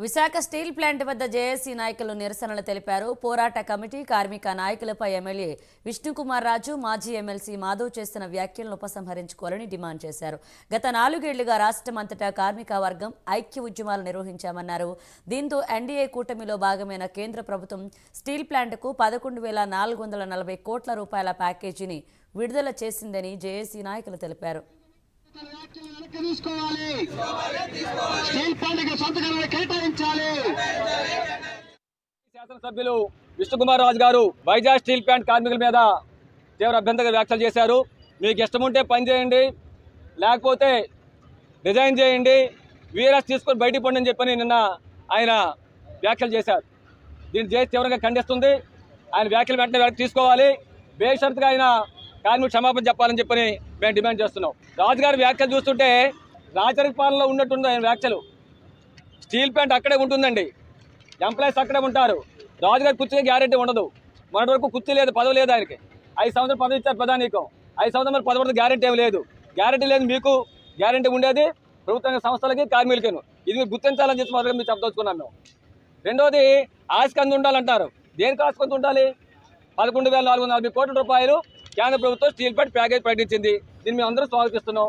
Visakha steel plant వద్ద JAC నాయకులు నిరసనలు తెలిపారు. పోరాట కమిటీ కార్మిక నాయకులపై ఎమ్మెల్యే విష్ణుకుమార్ రాజు, మాజీ ఎమ్మెల్సీ మాధవ్ చేస్తున్న వ్యాఖ్యలను ఉపసంహరించుకోవాలని డిమాండ్ చేశారు. గత 4 ఏళ్లుగా రాష్ట్రమంతటా కార్మిక వర్గం ఐక్య ఉద్యమాలు నిర్వహించామన్నారు. దీంతో ఎన్డీఏ కూటమిలో భాగమైన కేంద్ర ప్రభుత్వం స్టీల్ ప్లాంట్కు 11,440 కోట్ల రూపాయల ప్యాకేజీని విడుదల చేసిందని జేఏసీ నాయకులు తెలిపారు. శాసనసభ్యులు విష్ణుకుమార్ రాజు గారు వైజాగ్ స్టీల్ ప్లాంట్ కార్మికుల మీద తీవ్ర అభ్యంతర వ్యాఖ్యలు చేశారు. మీకు ఇష్టం ఉంటే పని చేయండి, లేకపోతే రిజైన్ చేయండి, వీఆర్ఎస్ తీసుకొని బయటికి పండి అని చెప్పని నిన్న ఆయన వ్యాఖ్యలు చేశారు. దీన్ని చేసి తీవ్రంగా ఖండిస్తుంది. ఆయన వ్యాఖ్యలు వెంటనే వెనక్కి తీసుకోవాలి. బేషరతుగా ఆయన కార్మిక క్షమాపణ చెప్పాలని చెప్పని మేము డిమాండ్ చేస్తున్నాం. రాజుగారి వ్యాఖ్యలు చూస్తుంటే రాజరిక పాలనలో ఉన్నట్టుంది ఆయన వ్యాఖ్యలు. స్టీల్ ప్లాంట్ అక్కడే ఉంటుందండి, ఎంప్లాయీస్ అక్కడే ఉంటారు. రాజుగారి కుర్చీకి గ్యారెంటీ ఉండదు. మొన్నటి వరకు కుర్చీ లేదు, పదవి లేదు ఆయనకి. 5 సంవత్సరాలు పదవి ఇచ్చారు ప్రధానికం. 5 సంవత్సరాలు పదవి గ్యారెంటీ ఏమి లేదు. గ్యారెంటీ లేదు, మీకు గ్యారెంటీ ఉండేది ప్రభుత్వ సంస్థలకి, కార్మికులకి. ఇది మీరు గుర్తించాలని చెప్పి మొదలుగా మీరు చెప్పదలుచుకున్నాం మేము. రెండోది, ఆస్కంది ఉండాలంటారు. దేనికి ఆస్కంది ఉండాలి? 11,440 కోట్ల రూపాయలు కేంద్ర ప్రభుత్వం స్టీల్ ప్లాంట్ ప్యాకేజ్ ప్రకటించింది. దీన్ని మేము అందరూ స్వాగతిస్తున్నాం.